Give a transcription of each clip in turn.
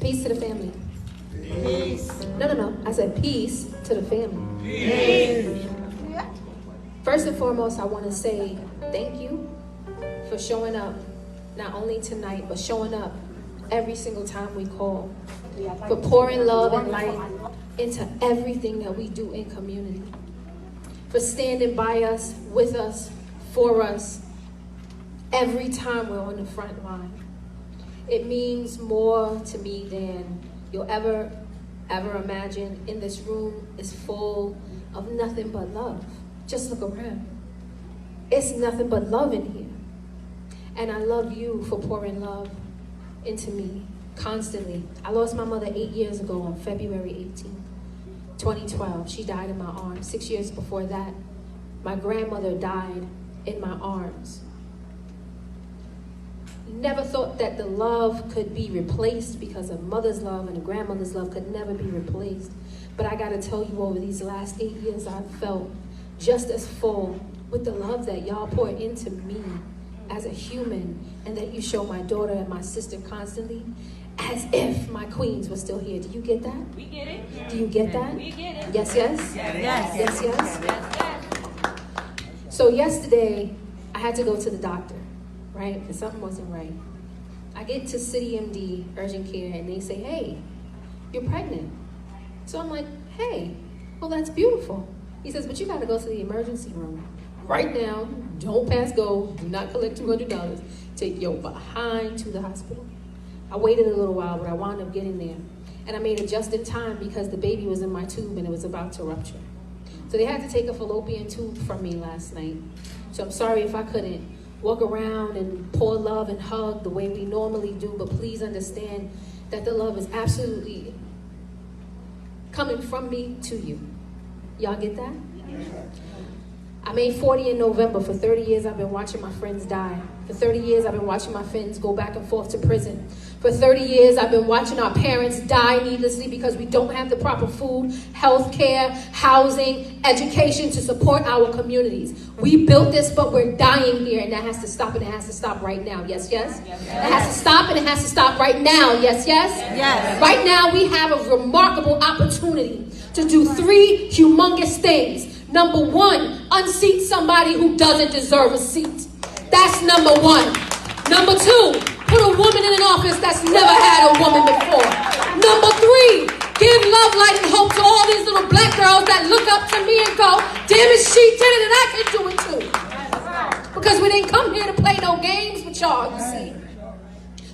Peace to the family. Peace. No. I said peace to the family. Peace. First and foremost, I want to say thank you for showing up, not only tonight, but showing up every single time we call. For pouring love and light into everything that we do in community. For standing by us, with us, for us, every time we're on the front line. It means more to me than you'll ever imagine. In this room is full of nothing but love. Just look around. It's nothing but love in here. And I love you for pouring love into me constantly. I lost my mother 8 years ago on February 18th, 2012. She died in my arms. 6 years before that, my grandmother died in my arms. Never thought that the love could be replaced, because a mother's love and a grandmother's love could never be replaced. But I gotta tell you, over these last 8 years, I've felt just as full with the love that y'all pour into me as a human, and that you show my daughter and my sister constantly, as if my queens were still here. Do you get that? We get it. Do you get that? We get it. Yes, yes? Yes. Yes, yes? Yes. So yesterday, I had to go to the doctor, right? Because something wasn't right. I get to City MD, urgent care, and they say, hey, you're pregnant. So I'm like, hey, well, that's beautiful. He says, but you got to go to the emergency room right now. Don't pass go. Do not collect $200. Take your behind to the hospital. I waited a little while, but I wound up getting there. And I made it just in time, because the baby was in my tube and it was about to rupture. So they had to take a fallopian tube from me last night. So I'm sorry if I couldn't walk around and pour love and hug the way we normally do, but please understand that the love is absolutely coming from me to you. Y'all get that? I made 40 in November. For 30 years, I've been watching my friends die. For 30 years, I've been watching my friends go back and forth to prison. For 30 years, I've been watching our parents die needlessly because we don't have the proper food, health care, housing, education to support our communities. We built this, but we're dying here, and that has to stop, and it has to stop right now. Yes, yes? Yes. It has to stop, and it has to stop right now. Yes, yes? Yes. Right now, we have a remarkable opportunity to do 3 humongous things. Number 1, unseat somebody who doesn't deserve a seat. That's number 1. Number 2, put a woman in an office that's never had a woman before. Number 3, give love, light, and hope to all these little black girls that look up to me and go, damn it, she did it and I can do it too. Because we didn't come here to play no games with y'all, you see.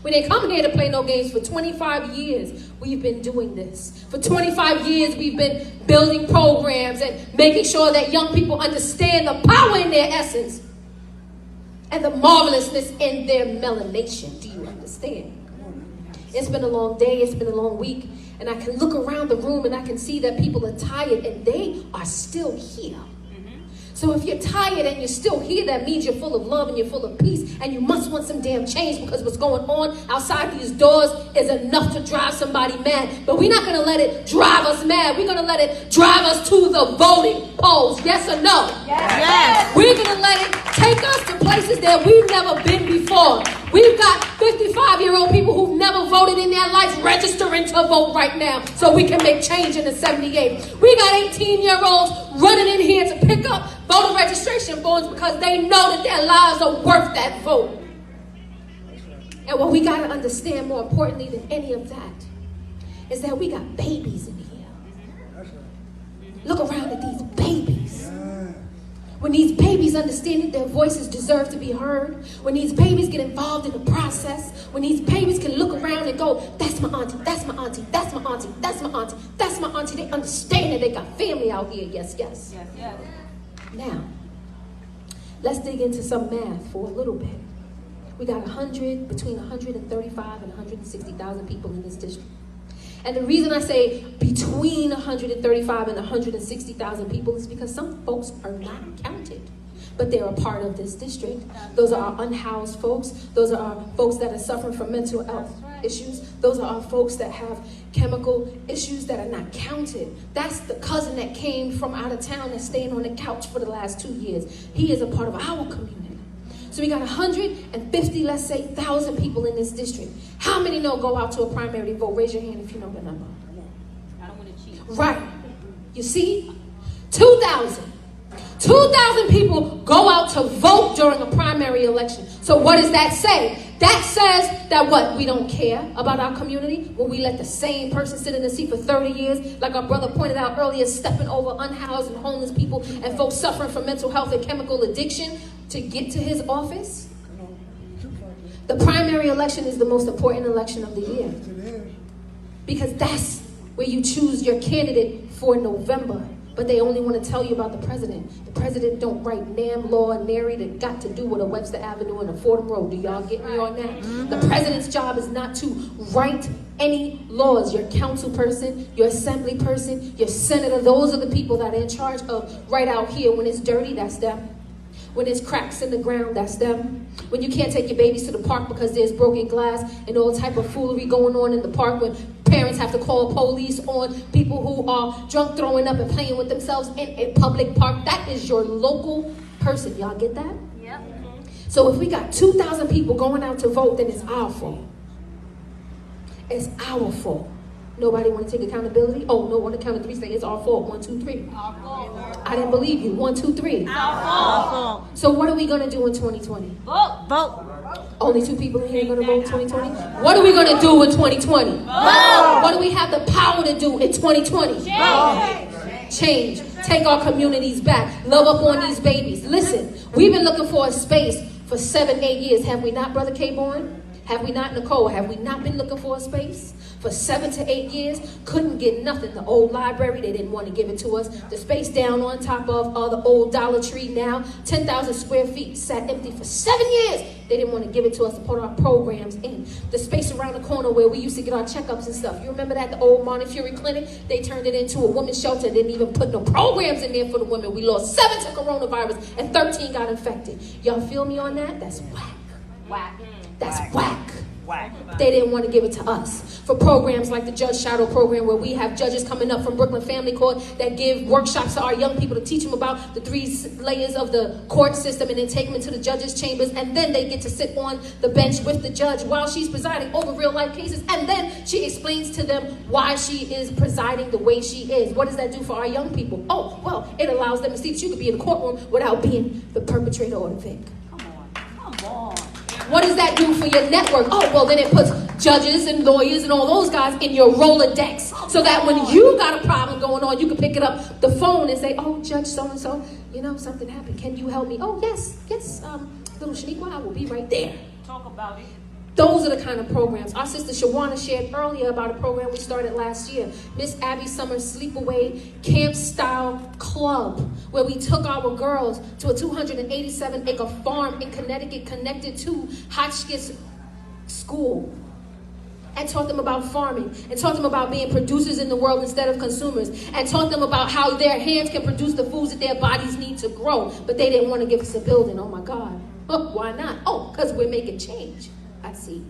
We didn't come here to play no games. For 25 years, we've been doing this. For 25 years, we've been building programs and making sure that young people understand the power in their essence and the marvelousness in their melanation. Do you understand? It's been a long day. It's been a long week. And I can look around the room and I can see that people are tired and they are still here. So if you're tired and you're still here, that means you're full of love and you're full of peace, and you must want some damn change, because what's going on outside these doors is enough to drive somebody mad. But we're not going to let it drive us mad. We're going to let it drive us to the voting polls. Yes or no? Yes. We're going to let it take us to places that we've never been before. We've got 55-year-old people who've never voted in their life registering to vote right now so we can make change in the 78. We got 18-year-olds running in here to pick up voter registration forms because they know that their lives are worth that vote. And what we got to understand, more importantly than any of that, is that we got babies in here. Look around at these babies. When these babies understand that their voices deserve to be heard, when these babies get involved in the process, when these babies can look around and go, that's my auntie, that's my auntie, that's my auntie, that's my auntie, that's my auntie. They understand that they got family out here. Yes, yes. Yes, yes. Now, let's dig into some math for a little bit. We got between 135 and 160,000 people in this district. And the reason I say between 135 and 160,000 people is because some folks are not counted, but they're a part of this district. Those are our unhoused folks. Those are our folks that are suffering from mental health issues. Those are our folks that have chemical issues that are not counted. That's the cousin that came from out of town that's staying on the couch for the last 2 years. He is a part of our community. So we got 150, let's say, 1,000 people in this district. How many know go out to a primary vote? Raise your hand if you know the number. I don't want to cheat. Right. You see? 2,000. 2,000 people go out to vote during a primary election. So what does that say? That says that what? We don't care about our community when we let the same person sit in the seat for 30 years, like our brother pointed out earlier, stepping over unhoused and homeless people and folks suffering from mental health and chemical addiction to get to his office. The primary election is the most important election of the year, because that's where you choose your candidate for November. But they only want to tell you about the president. The president don't write NAM law and nary that got to do with a Webster Avenue and a Fordham Road. Do y'all get me on that? The president's job is not to write any laws. Your council person, your assembly person, your senator, those are the people that are in charge of right out here. When it's dirty, that's them. When there's cracks in the ground, that's them. When you can't take your babies to the park because there's broken glass and all type of foolery going on in the park, when parents have to call police on people who are drunk, throwing up and playing with themselves in a public park, that is your local person. Y'all get that? Yep. So if we got 2,000 people going out to vote, then it's our fault. It's our fault. Nobody want to take accountability? Oh, no, on the count of three, say it's our fault. 1, 2, 3. Our fault. I didn't believe you. 1, 2, 3. Our fault. So what are we going to do in 2020? Vote. Vote. Only 2 people in here are going to vote in 2020? What are we going to do in 2020? Vote. What do we have the power to do in 2020? Change. Take our communities back. Love up on these babies. Listen, we've been looking for a space for 7, 8 years. Have we not, Brother K-Born? Have we not, Nicole? Have we not been looking for a space? For 7 to 8 years, couldn't get nothing. The old library, they didn't want to give it to us. The space down on top of the old Dollar Tree now, 10,000 square feet, sat empty for 7 years. They didn't want to give it to us to put our programs in. The space around the corner where we used to get our checkups and stuff. You remember that, the old Montefiore Clinic? They turned it into a women's shelter. Didn't even put no programs in there for the women. We lost 7 to coronavirus and 13 got infected. Y'all feel me on that? That's whack. Whack. That's whack. They didn't want to give it to us. For programs like the Judge Shadow program, where we have judges coming up from Brooklyn Family Court that give workshops to our young people to teach them about the 3 layers of the court system, and then take them into the judges' chambers, and then they get to sit on the bench with the judge while she's presiding over real life cases, and then she explains to them why she is presiding the way she is. What does that do for our young people? Oh, well, it allows them to see that you could be in the courtroom without being the perpetrator or the victim. Come on. What does that do for your network? Oh, well, then it puts judges and lawyers and all those guys in your Rolodex, so that when you got a problem going on, you can pick it up the phone and say, oh, Judge so-and-so, you know, something happened. Can you help me? Oh, yes, little Shanequa, I will be right there. Talk about it. Those are the kind of programs. Our sister Shawana shared earlier about a program we started last year, Miss Abby Summer's Sleepaway Camp Style Club, where we took our girls to a 287-acre farm in Connecticut connected to Hotchkiss School, and taught them about farming, and taught them about being producers in the world instead of consumers, and taught them about how their hands can produce the foods that their bodies need to grow. But they didn't want to give us a building. Oh my God. Why not? Oh, because we're making change. I see.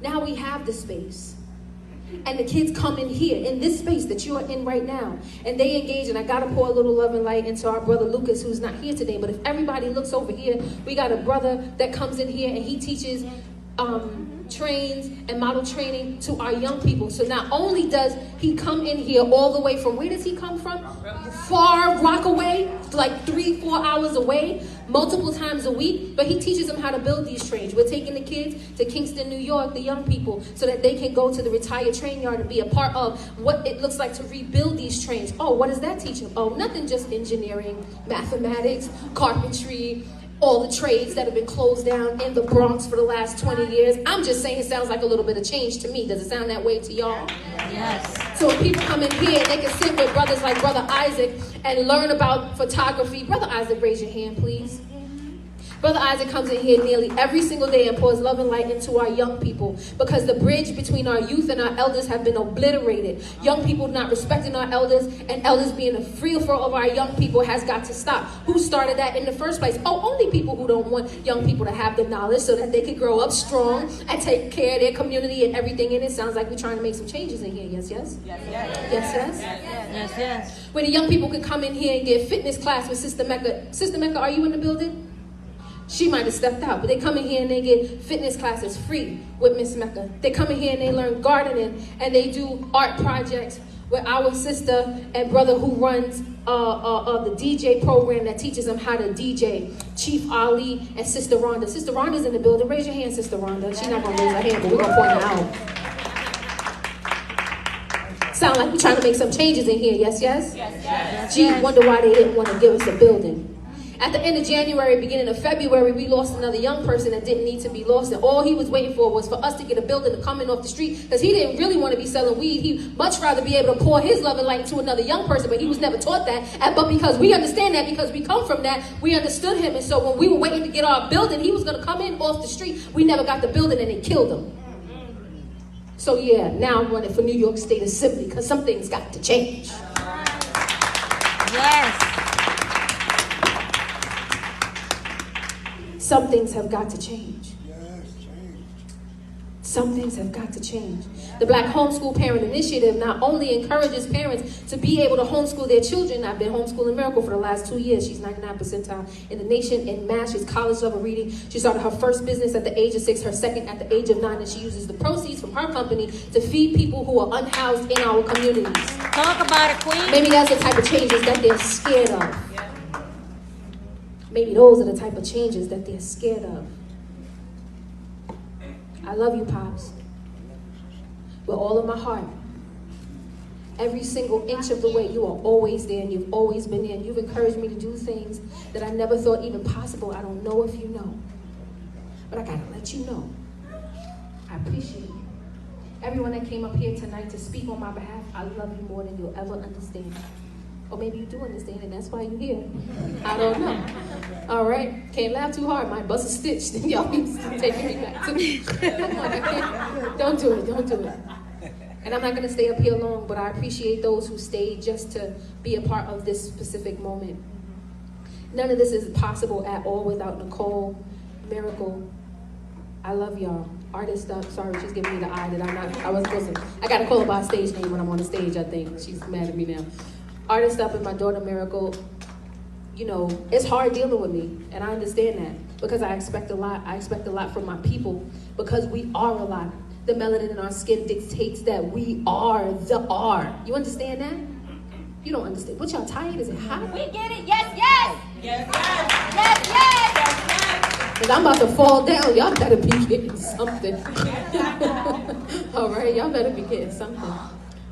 Now we have the space. And the kids come in here, in this space that you are in right now, and they engage. And I got to pour a little love and light into our brother Lucas, who's not here today. But if everybody looks over here, we got a brother that comes in here and he teaches, trains and model training to our young people. So not only does he come in here all the way from, where does he come from? Far Rockaway, like 3-4 hours away, multiple times a week, but he teaches them how to build these trains. We're taking the kids to Kingston, New York, the young people, so that they can go to the retired train yard and be a part of what it looks like to rebuild these trains. Oh, what does that teach them? Oh, nothing, just engineering, mathematics, carpentry, all the trades that have been closed down in the Bronx for the last 20 years. I'm just saying it sounds like a little bit of change to me. Does it sound that way to y'all? Yes. So when people come in here, they can sit with brothers like Brother Isaac and learn about photography. Brother Isaac, raise your hand, please. Brother Isaac comes in here nearly every single day and pours love and light into our young people, because the bridge between our youth and our elders have been obliterated. Young people not respecting our elders, and elders being a free for of our young people has got to stop. Who started that in the first place? Oh, only people who don't want young people to have the knowledge so that they can grow up strong and take care of their community and everything in it. Sounds like we're trying to make some changes in here. Yes, yes? Yes, yes. Yes, yes? Yes, yes. Where the young people can come in here and get fitness class with Sister Mecca. Sister Mecca, are you in the building? She might have stepped out, but they come in here and they get fitness classes free with Miss Mecca. They come in here and they learn gardening and they do art projects with our sister and brother who runs the DJ program that teaches them how to DJ, Chief Ali and Sister Rhonda. Sister Rhonda's in the building. Raise your hand, Sister Rhonda. She's not going to raise her hand, but we're going to point her out. Sound like we're trying to make some changes in here, yes, yes? Yes. Gee, wonder why they didn't want to give us a building. At the end of January, beginning of February, we lost another young person that didn't need to be lost. And all he was waiting for was for us to get a building to come in off the street because he didn't really want to be selling weed. He'd much rather be able to pour his love and light to another young person, but he was never taught that. But because we understand that, because we come from that, we understood him. And so when we were waiting to get our building, he was going to come in off the street. We never got the building and they killed him. So yeah, now I'm running for New York State Assembly because some things got to change. Yes. Some things have got to change. Some things have got to change. The Black Homeschool Parent Initiative not only encourages parents to be able to homeschool their children. I've been homeschooling Miracle for the last 2 years. She's 99th percentile in the nation in math. She's college level reading. She started her first business at the age of 6, her second at the age of 9, and she uses the proceeds from her company to feed people who are unhoused in our communities. Talk about it, Queen. Maybe that's the type of changes that they're scared of. Maybe those are the type of changes that they're scared of. I love you, Pops. With all of my heart. Every single inch of the way, you are always there and you've always been there. And you've encouraged me to do things that I never thought even possible. I don't know if you know. But I gotta let you know. I appreciate you. Everyone that came up here tonight to speak on my behalf, I love you more than you'll ever understand. Or maybe you do understand, and that's why you're here. I don't know. All right? Can't laugh too hard. Might bust a stitch. Then y'all be taking me back to come on, I can't. Don't do it. Don't do it. And I'm not going to stay up here long, but I appreciate those who stayed just to be a part of this specific moment. None of this is possible at all without Nicole, Miracle. I love y'all. Artist up. Sorry, she's giving me the eye that I wasn't supposed to. I got to call her by stage name when I'm on the stage, I think. She's mad at me now. Artist up and my daughter Miracle, you know, it's hard dealing with me, and I understand that because I expect a lot. I expect a lot from my people because we are a lot. The melanin in our skin dictates that we are the R. You understand that? You don't understand. What y'all tired? Is it hot? We get it. Yes, yes. Yes, Yes, yes. Because I'm about to fall down. Y'all better be getting something. All right, y'all better be getting something.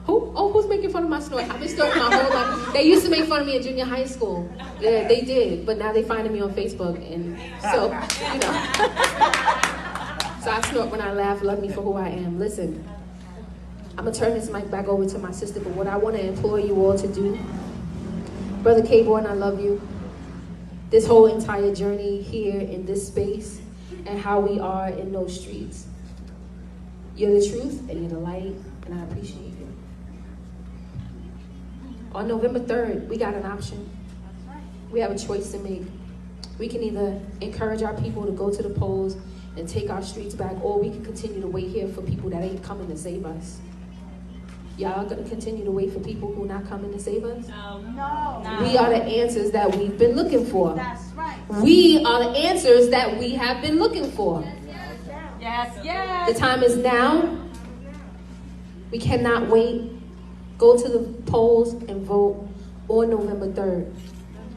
Who? Oh, who's making fun of my snort? I've been snorting my whole life. They used to make fun of me in junior high school. Yeah, they did. But now they finding me on Facebook. And so, you know. So I snort when I laugh. Love me for who I am. Listen, I'm going to turn this mic back over to my sister. But what I want to implore you all to do, Brother K-Born, I love you. This whole entire journey here in this space and how we are in those streets. You're the truth and you're the light. And I appreciate you. On November 3rd, we got an option. We have a choice to make. We can either encourage our people to go to the polls and take our streets back, or we can continue to wait here for people that ain't coming to save us. Y'all gonna continue to wait for people who not coming to save us? No. We are the answers that we've been looking for. That's right. We are the answers that we have been looking for. Yes, yes. The time is now. We cannot wait. Go to the polls and vote on November 3rd.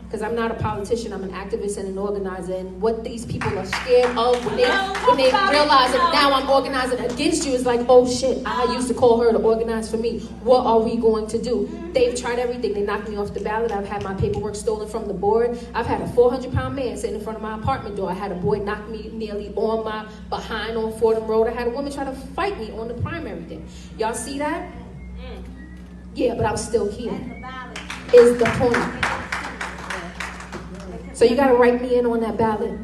Because I'm not a politician, I'm an activist and an organizer. And what these people are scared of when they realize that now I'm organizing against you is like, oh shit, I used to call her to organize for me. What are we going to do? They've tried everything. They knocked me off the ballot. I've had my paperwork stolen from the board. I've had a 400-pound man sitting in front of my apartment door. I had a boy knock me nearly on my behind on Fordham Road. I had a woman try to fight me on the primary thing. Y'all see that? Yeah, but I'm still here. Is the point. So you got to write me in on that ballot.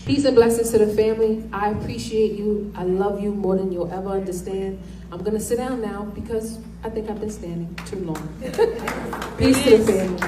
Peace and blessings to the family. I appreciate you. I love you more than you'll ever understand. I'm going to sit down now because I think I've been standing too long. Peace to the family.